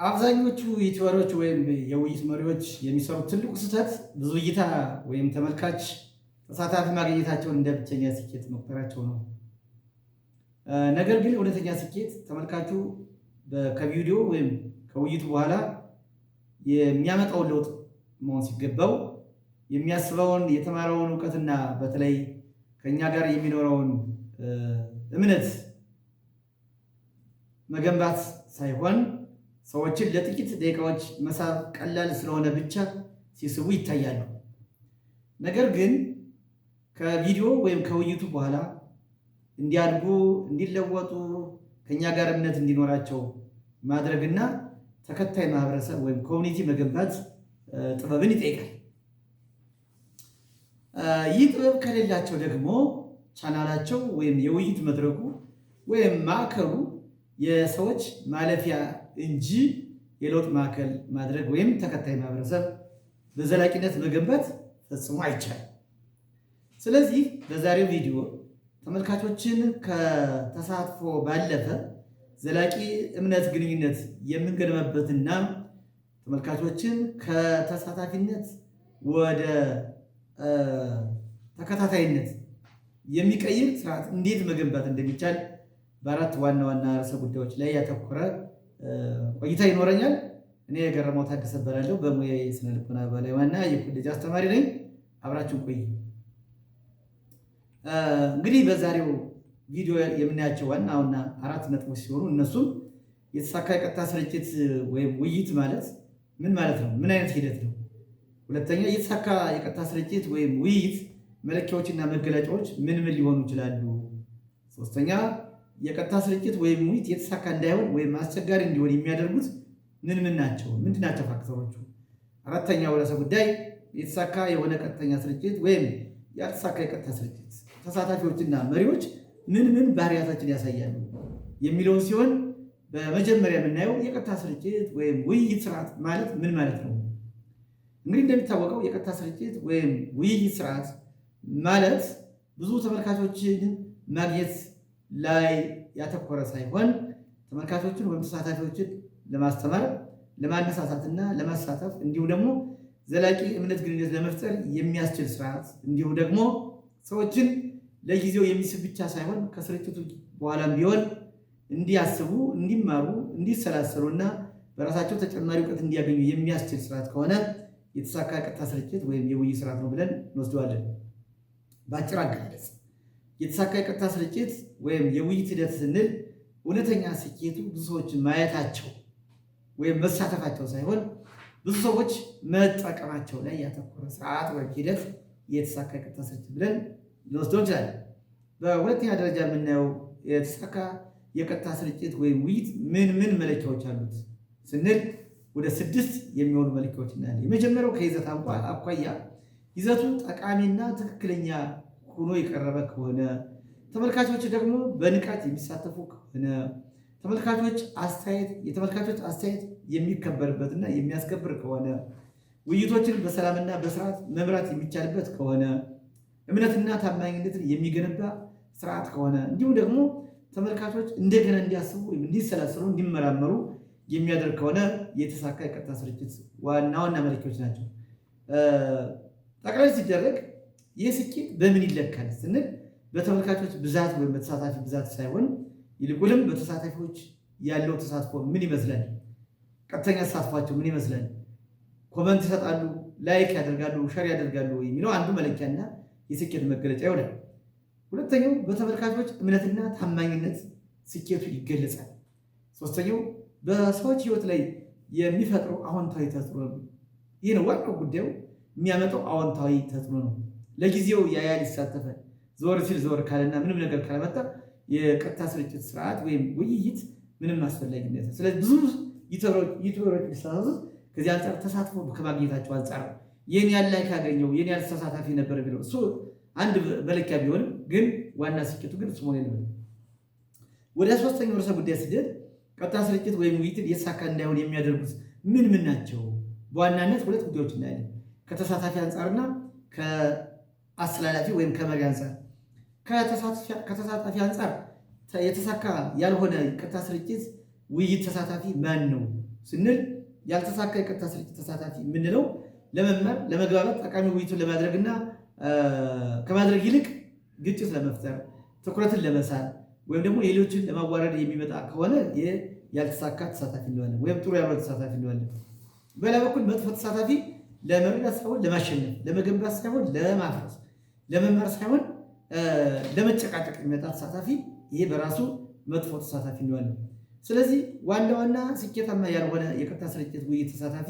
አብዛኞቹ ዩቲዩበሮች ወይም የውይይት መሪዎች የሚሰሩት ትልቁ ስህተት ብዙ እይታ ወይም ተመልካች ተሳታፊ ማግኘታቸውን እንደ ብቸኛ ስኬት መቁጠራቸው ነው። ነገር ግን እውነተኛ ስኬት ተመልካቹ ከቪዲዮ ወይም ከውይይቱ በኋላ የሚያመጣውን ለውጥ መሆን ሲገባው የሚያስበውን የተማረውን እውቀትና በተለይ ከኛ ጋር የሚኖረውን እምነት መገንባት ሳይሆን ሰዎችን ለጥቂት ደቂቃዎች መሳብ ቀላል ስለሆነ ብቻ ሲስቡ ይታያሉ። ነገር ግን ከቪዲዮ ወይም ከውይይቱ በኋላ እንዲያድጉ፣ እንዲለወጡ፣ ከኛ ጋር እምነት እንዲኖራቸው ማድረግና ተከታይ ማህበረሰብ ወይም ኮሚኒቲ መገንባት ጥበብን ይጠይቃል። ይህ ጥበብ ከሌላቸው ደግሞ ቻናላቸው ወይም የውይይት መድረኩ ወይም ማዕከሉ የሰዎች ማለፊያ እንጂ የለውጥ ማዕከል ማድረግ ወይም ተከታይ ማህበረሰብ በዘላቂነት መገንባት ፈጽሞ አይቻልም። ስለዚህ በዛሬው ቪዲዮ ተመልካቾችን ከተሳትፎ ባለፈ ዘላቂ እምነት ግንኙነት የምንገነባበትና ተመልካቾችን ከተሳታፊነት ወደ ተከታታይነት የሚቀይር ስርዓት እንዴት መገንባት እንደሚቻል በአራት ዋና ዋና ርዕሰ ጉዳዮች ላይ ያተኮረ ቆይታ ይኖረኛል። እኔ የገረመው ታደሰ እባላለሁ። በሙያ የስነ ልቦና ባለሙያና የኮሌጅ አስተማሪ ነኝ። አብራችሁን ቆዩ። እንግዲህ በዛሬው ቪዲዮ የምናያቸው ዋና ዋና አራት ነጥቦች ሲሆኑ እነሱም የተሳካ የቀጥታ ስርጭት ወይም ውይይት ማለት ምን ማለት ነው? ምን አይነት ሂደት ነው? ሁለተኛ የተሳካ የቀጥታ ስርጭት ወይም ውይይት መለኪያዎችና መገለጫዎች ምን ምን ሊሆኑ ይችላሉ? ሶስተኛ የቀጥታ ስርጭት ወይም ውይይት የተሳካ እንዳይሆን ወይም አስቸጋሪ እንዲሆን የሚያደርጉት ምን ምን ናቸው? ምንድን ናቸው ፋክተሮቹ? አራተኛው ርዕሰ ጉዳይ የተሳካ የሆነ ቀጥተኛ ስርጭት ወይም ያልተሳካ የቀጥታ ስርጭት ተሳታፊዎችና መሪዎች ምን ምን ባህሪያቶችን ያሳያሉ የሚለውን ሲሆን በመጀመሪያ የምናየው የቀጥታ ስርጭት ወይም ውይይት ስርዓት ማለት ምን ማለት ነው? እንግዲህ እንደሚታወቀው የቀጥታ ስርጭት ወይም ውይይት ስርዓት ማለት ብዙ ተመልካቾችን ማግኘት ላይ ያተኮረ ሳይሆን ተመልካቾችን ወይም ተሳታፊዎችን ለማስተማር፣ ለማነሳሳትና ለማሳተፍ እንዲሁም ደግሞ ዘላቂ እምነት ግንኙነት ለመፍጠር የሚያስችል ስርዓት እንዲሁም ደግሞ ሰዎችን ለጊዜው የሚስብ ብቻ ሳይሆን ከስርጭቱ በኋላም ቢሆን እንዲያስቡ፣ እንዲማሩ፣ እንዲሰላሰሉና በራሳቸው ተጨማሪ እውቀት እንዲያገኙ የሚያስችል ስርዓት ከሆነ የተሳካ የቀጥታ ስርጭት ወይም የውይይት ስርዓት ነው ብለን እንወስደዋለን። በአጭር አገላለጽ የተሳካ የቀጥታ ስርጭት ወይም የውይይት ሂደት ስንል እውነተኛ ስኬቱ ብዙ ሰዎች ማየታቸው ወይም መሳተፋቸው ሳይሆን ብዙ ሰዎች መጠቀማቸው ላይ ያተኮረ ስርዓት ወይም ሂደት የተሳካ የቀጥታ ስርጭት ብለን ልንወስደው እንችላለን። በሁለተኛ ደረጃ የምናየው የተሳካ የቀጥታ ስርጭት ወይም ውይይት ምን ምን መለኪያዎች አሉት ስንል ወደ 6 የሚሆኑ መለኪያዎች እናያለን። የመጀመሪያው ከይዘት አኳያ ይዘቱ ጠቃሚና ትክክለኛ ሆኖ የቀረበ ከሆነ፣ ተመልካቾች ደግሞ በንቃት የሚሳተፉ ከሆነ፣ የተመልካቾች አስተያየት የሚከበርበትና የሚያስከብር ከሆነ፣ ውይይቶችን በሰላምና በስርዓት መምራት የሚቻልበት ከሆነ፣ እምነትና ታማኝነትን የሚገነባ ስርዓት ከሆነ፣ እንዲሁም ደግሞ ተመልካቾች እንደገና እንዲያስቡ ወይም እንዲሰላሰሉ፣ እንዲመራመሩ የሚያደርግ ከሆነ የተሳካ የቀጥታ ስርጭት ዋና ዋና መለኪያዎች ናቸው። ጠቅላይ ሲደረግ ይህ ስኬት በምን ይለካል ስንል በተመልካቾች ብዛት ወይም በተሳታፊ ብዛት ሳይሆን ይልቁንም በተሳታፊዎች ያለው ተሳትፎ ምን ይመስላል፣ ቀጥተኛ ተሳትፏቸው ምን ይመስላል፣ ኮመንት ይሰጣሉ፣ ላይክ ያደርጋሉ፣ ሸር ያደርጋሉ የሚለው አንዱ መለኪያና የስኬት መገለጫ ይሆናል። ሁለተኛው በተመልካቾች እምነትና ታማኝነት ስኬቱ ይገለጻል። ሶስተኛው በሰዎች ህይወት ላይ የሚፈጥረው አዎንታዊ ተጽዕኖ ነው። ይህ ነው ዋናው ጉዳዩ። የሚያመጣው አዎንታዊ ተጽዕኖ ነው። ለጊዜው ያያል፣ ይሳተፋል። ዞር ሲል ዞር ካለና ምንም ነገር ካለመጣ የቀጥታ ስርጭት ስርዓት ወይም ውይይት ምንም አስፈላጊነት ነው። ስለዚህ ብዙ ዩቲዩበሮች ሊሳሳቱት ከዚህ አንጻር ተሳትፎ ከማግኘታቸው አንጻር ነው። ይህን ያህል ላይ ካገኘው ይህን ያህል ተሳታፊ ነበር ቢለው እሱ አንድ መለኪያ ቢሆንም ግን ዋና ስኬቱ ግን እሱ መሆን የለበትም። ወደ ሶስተኛው ርዕሰ ጉዳይ ስንሄድ ቀጥታ ስርጭት ወይም ውይይትን የተሳካ እንዳይሆን የሚያደርጉት ምን ምን ናቸው? በዋናነት 2 ጉዳዮች እናያለን። ከተሳታፊ አንጻርና ከአስተላላፊ ወይም ከመሪ አንጻር። ከተሳታፊ አንጻር የተሳካ ያልሆነ ቀጥታ ስርጭት ውይይት ተሳታፊ ማን ነው ስንል ያልተሳካ የቀጥታ ስርጭት ተሳታፊ የምንለው ለመማር ለመግባባት ጠቃሚ ውይይቱን ለማድረግና ከማድረግ ይልቅ ግጭት ለመፍጠር ትኩረትን ለመሳብ ወይም ደግሞ ሌሎችን ለማዋረድ የሚመጣ ከሆነ ያልተሳካ ተሳታፊ እንለዋለን፣ ወይም ጥሩ ያልሆነ ተሳታፊ እንለዋለን። በሌላ በኩል መጥፎ ተሳታፊ ለመረዳት ሳይሆን ለማሸነፍ፣ ለመገንባት ሳይሆን ለማፍረስ፣ ለመማር ሳይሆን ለመጨቃጨቅ የሚመጣ ተሳታፊ ይሄ በራሱ መጥፎ ተሳታፊ እንለዋለን። ስለዚህ ዋና ስኬታማ ያልሆነ የቀጥታ ስርጭት ውይይት ተሳታፊ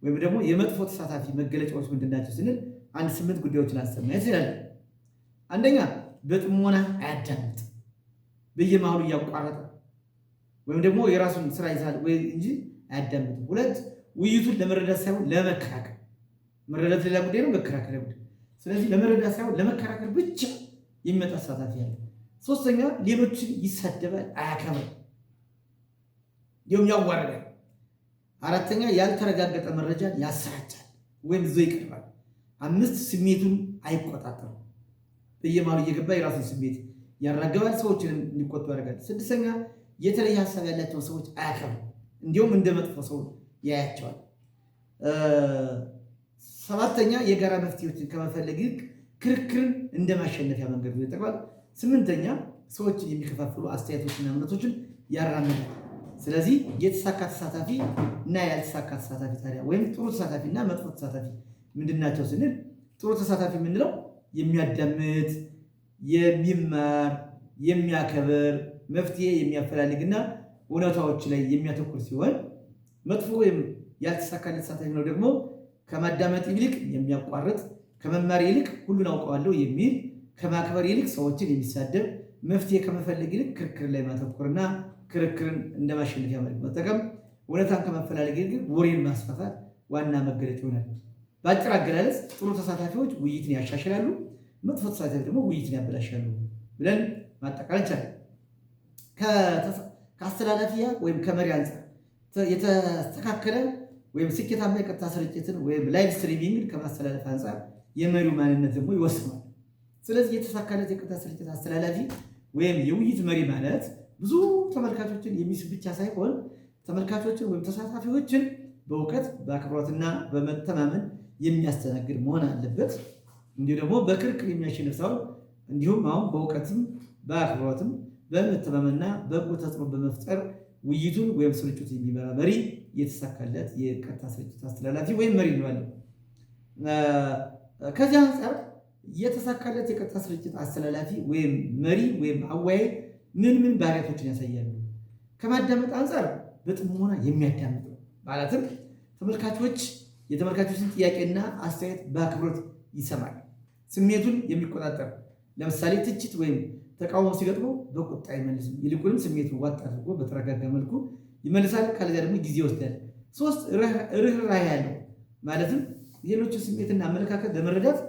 ወይም ደግሞ የመጥፎ ተሳታፊ መገለጫዎች ምንድን ናቸው ስንል 8 ጉዳዮችን አሰማያት ይላል። አንደኛ በጥሞና አያዳምጥ፣ በየመሃሉ እያቋረጠ ወይም ደግሞ የራሱን ስራ ይዛል ወይ እንጂ አያዳምጥም። 2 ውይይቱን ለመረዳት ሳይሆን ለመከራከር፣ መረዳት ሌላ ጉዳይ ነው፣ መከራከር ጉዳይ። ስለዚህ ለመረዳት ሳይሆን ለመከራከር ብቻ የሚመጣ ተሳታፊ ያለ። 3ኛ ሌሎችን ይሳደባል፣ አያከብርም፣ እንዲሁም ያዋርዳል። 4ኛ ያልተረጋገጠ መረጃን ያሰራጫል ወይም ይዞ ይቀርባል። 5 ስሜቱን አይቆጣጠርም፣ በየመሃሉ እየገባ የራሱን ስሜት ያራገባል፣ ሰዎችን እንዲቆጡ ያደርጋል። 6ኛ የተለየ ሀሳብ ያላቸውን ሰዎች አያከብርም፣ እንዲሁም እንደ መጥፎ ሰው ያያቸዋል። 7ኛ የጋራ መፍትሄዎችን ከመፈለግ ይልቅ ክርክርን እንደ ማሸነፊያ መንገድ ይጠቅማል። 8ኛ ሰዎችን የሚከፋፍሉ አስተያየቶችና እምነቶችን ያራምዳል። ስለዚህ የተሳካ ተሳታፊ እና ያልተሳካ ተሳታፊ ታዲያ ወይም ጥሩ ተሳታፊ እና መጥፎ ተሳታፊ ምንድናቸው ስንል ጥሩ ተሳታፊ የምንለው የሚያዳምጥ፣ የሚማር፣ የሚያከብር፣ መፍትሄ የሚያፈላልግና እውነታዎች ላይ የሚያተኩር ሲሆን መጥፎ ወይም ያልተሳካለት ተሳታፊ ነው ደግሞ ከማዳመጥ ይልቅ የሚያቋርጥ፣ ከመማር ይልቅ ሁሉን አውቀዋለሁ የሚል፣ ከማክበር ይልቅ ሰዎችን የሚሳደብ፣ መፍትሄ ከመፈለግ ይልቅ ክርክር ላይ ማተኮርና ክርክርን እንደ ማሸነፊያ መልክ መጠቀም፣ እውነታን ከመፈላለግ ይልቅ ወሬን ማስፋፋት ዋና መገለጫ ይሆናል። በአጭር አገላለጽ ጥሩ ተሳታፊዎች ውይይትን ያሻሽላሉ፣ መጥፎ ተሳታፊ ደግሞ ውይይትን ያበላሻሉ ብለን ማጠቃለል ይቻላል። ከአስተላለፊያ ወይም ከመሪ አንጻር የተስተካከለ ወይም ስኬታማ የቀጥታ ስርጭትን ወይም ላይቭ ስትሪሚንግን ከማስተላለፍ አንጻር የመሪው ማንነት ደግሞ ይወስነዋል። ስለዚህ የተሳካለት የቀጥታ ስርጭት አስተላላፊ ወይም የውይይት መሪ ማለት ብዙ ተመልካቾችን የሚስብ ብቻ ሳይሆን ተመልካቾችን ወይም ተሳታፊዎችን በእውቀት በአክብሮትና በመተማመን የሚያስተናግድ መሆን አለበት። እንዲሁ ደግሞ በክርክር የሚያሸንፍ ሰው እንዲሁም አሁን በእውቀትም በአክብሮትም በመተማመንና በጎ ተጽዕኖ በመፍጠር ውይይቱን ወይም ስርጭቱን የሚመራ መሪ የተሳካለት የቀጥታ ስርጭት አስተላላፊ ወይም መሪ እንለዋለን። ከዚህ አንጻር የተሳካለት የቀጥታ ስርጭት አስተላላፊ ወይም መሪ ወይም አወያይ ምን ባህሪያቶችን ያሳያሉ? ከማዳመጥ አንጻር በጥሞና የሚያዳምጥ ነው። ማለትም የተመልካቾችን ጥያቄና አስተያየት በአክብሮት ይሰማል። ስሜቱን የሚቆጣጠር ለምሳሌ ትችት ወይም ተቃውሞ ሲገጥመው በቁጣ አይመልስም። ይልቁንም ስሜቱን ዋጥ አድርጎ በተረጋጋ መልኩ ይመልሳል። ካለዚያ ደግሞ ጊዜ ይወስዳል። 3 ርህራሄ ያለው ማለትም ሌሎችን ስሜትና አመለካከት ለመረዳት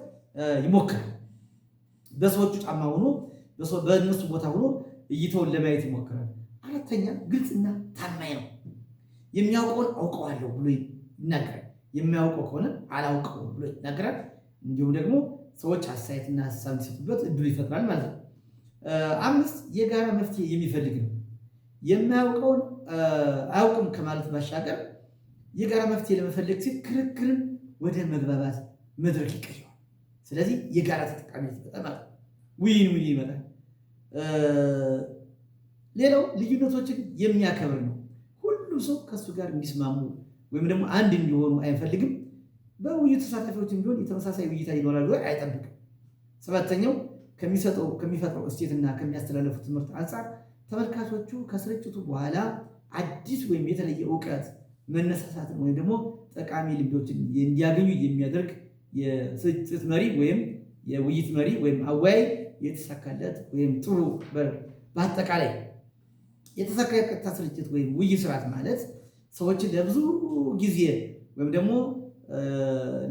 ይሞክራል። በሰዎቹ ጫማ ሆኖ በእነሱ ቦታ ሆኖ እይታውን ለማየት ይሞክራል። 4ኛ ግልጽና ታማኝ ነው። የሚያውቀውን አውቀዋለሁ ብሎ ይናገራል። የሚያውቀው ከሆነ አላውቀውም ብሎ ይናገራል። እንዲሁም ደግሞ ሰዎች አስተያየትና ሀሳብ እንዲሰጡበት እድሉ ይፈጥራል ማለት ነው። 5 የጋራ መፍትሄ የሚፈልግ ነው። የማያውቀውን አያውቅም ከማለት ባሻገር የጋራ መፍትሄ ለመፈለግ ሲል ክርክርን ወደ መግባባት መድረክ ይቀይራል። ስለዚህ የጋራ ተጠቃሚነት ይመጣል ማለት ነው። ውይን ይመጣል። ሌላው ልዩነቶችን የሚያከብር ነው። ሁሉም ሰው ከእሱ ጋር እንዲስማሙ ወይም ደግሞ አንድ እንዲሆኑ አይፈልግም። በውይይት ተሳታፊዎችም ቢሆን የተመሳሳይ ውይይታ ይኖራል ወይ አይጠብቅም። 7ኛው ከሚፈጥረው እሴትና ከሚያስተላለፉ ትምህርት አንጻር ተመልካቾቹ ከስርጭቱ በኋላ አዲስ ወይም የተለየ እውቀት መነሳሳትን ወይም ደግሞ ጠቃሚ ልምዶችን እንዲያገኙ የሚያደርግ የስርጭት መሪ ወይም የውይይት መሪ ወይም አወያይ የተሳካለት ወይም ጥሩ። በአጠቃላይ የተሳካ የቀጥታ ስርጭት ወይም ውይይት ስርዓት ማለት ሰዎችን ለብዙ ጊዜ ወይም ደግሞ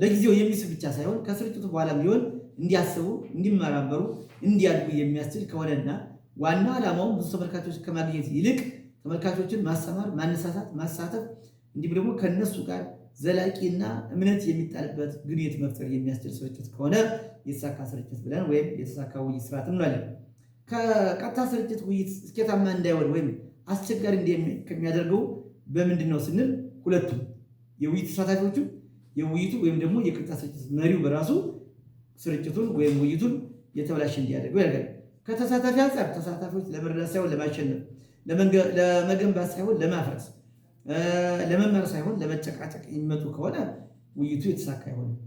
ለጊዜው የሚስብ ብቻ ሳይሆን ከስርጭቱ በኋላ ቢሆን እንዲያስቡ፣ እንዲመራመሩ፣ እንዲያድጉ የሚያስችል ከሆነና ዋና ዓላማውን ብዙ ተመልካቾች ከማግኘት ይልቅ ተመልካቾችን ማስተማር፣ ማነሳሳት፣ ማሳተፍ እንዲሁም ደግሞ ከነሱ ጋር ዘላቂና እምነት የሚጣልበት ግንኙነት መፍጠር የሚያስችል ስርጭት ከሆነ የተሳካ ስርጭት ብለን ወይም የተሳካ ውይይት ስርዓት እንላለን። ከቀጥታ ስርጭት ውይይት ስኬታማ እንዳይሆን ወይም አስቸጋሪ ከሚያደርገው በምንድን ነው ስንል ሁለቱም የውይይት ተሳታፊዎቹ የውይይቱ ወይም ደግሞ የቀጥታ ስርጭት መሪው በራሱ ስርጭቱን ወይም ውይይቱን የተበላሸ እንዲያደርገው ያደርጋል። ከተሳታፊ አንጻር ተሳታፊዎች ለመረዳት ሳይሆን ለማሸነፍ፣ ለመገንባት ሳይሆን ለማፍረስ፣ ለመማር ሳይሆን ለመጨቃጨቅ የሚመጡ ከሆነ ውይይቱ የተሳካ አይሆንም።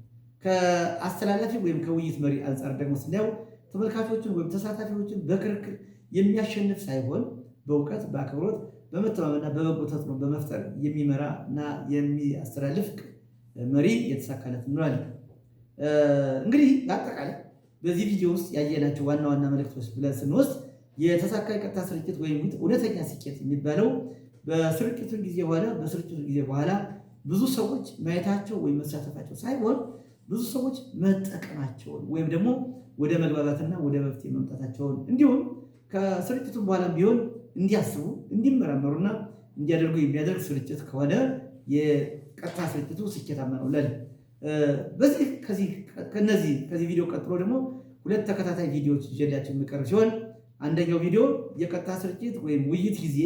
ከአስተላላፊ ወይም ከውይይት መሪ አንጻር ደግሞ ስናየው ተመልካቾችን ወይም ተሳታፊዎችን በክርክር የሚያሸንፍ ሳይሆን በእውቀት፣ በአክብሮት፣ በመተማመንና በበጎ ተጽዕኖ በመፍጠር የሚመራ እና የሚያስተላልፍ መሪ የተሳካለት እንላለን። እንግዲህ በአጠቃላይ በዚህ ቪዲዮ ውስጥ ያየናቸው ዋና ዋና መልእክቶች ብለን ስንወስድ የተሳካ የቀጥታ ስርጭት ወይም እውነተኛ ስኬት የሚባለው በስርጭቱ ጊዜ በኋላ ብዙ ሰዎች ማየታቸው ወይም መሳተፋቸው ሳይሆን ብዙ ሰዎች መጠቀማቸውን ወይም ደግሞ ወደ መግባባትና ወደ መፍትሄ መምጣታቸውን እንዲሁም ከስርጭቱ በኋላ ቢሆን እንዲያስቡ እንዲመራመሩና እንዲያደርጉ የሚያደርግ ስርጭት ከሆነ የቀጥታ ስርጭቱ ስኬታማ ነው እንላለን። ከዚህ ቪዲዮ ቀጥሎ ደግሞ ሁለት ተከታታይ ቪዲዮዎች ይዤላችሁ የሚቀርብ ሲሆን አንደኛው ቪዲዮ የቀጥታ ስርጭት ወይም ውይይት ጊዜ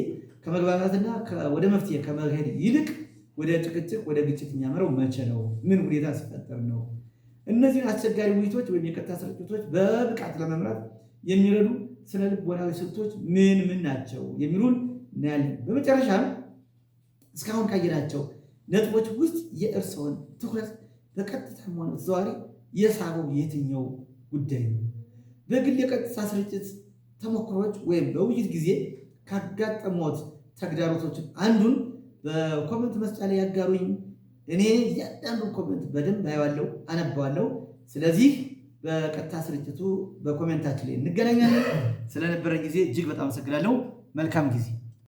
ከመግባባትና ወደ መፍትሄ ከመሄድ ይልቅ ወደ ጭቅጭቅ፣ ወደ ግጭት የሚያመራው መቼ ነው? ምን ሁኔታ ሲፈጠር ነው? እነዚህን አስቸጋሪ ውይይቶች ወይም የቀጥታ ስርጭቶች በብቃት ለመምራት የሚረዱ ስነ ልቦናዊ ስልቶች ምን ምን ናቸው የሚሉን እናያለን። በመጨረሻም እስካሁን ካየናቸው ነጥቦች ውስጥ የእርስዎን ትኩረት በቀጥታም ሆነ በተዘዋዋሪ የሳበው የትኛው ጉዳይ ነው? በግል የቀጥታ ስርጭት ተሞክሮች ወይም በውይይት ጊዜ ካጋጠሙት ተግዳሮቶችን አንዱን በኮመንት መስጫ ላይ ያጋሩኝ። እኔ እያንዳንዱን ኮመንት በደንብ አየዋለሁ፣ አነባዋለሁ። ስለዚህ በቀጥታ ስርጭቱ በኮሜንታችን ላይ እንገናኛለን። ስለነበረን ጊዜ እጅግ በጣም አመሰግናለሁ። መልካም ጊዜ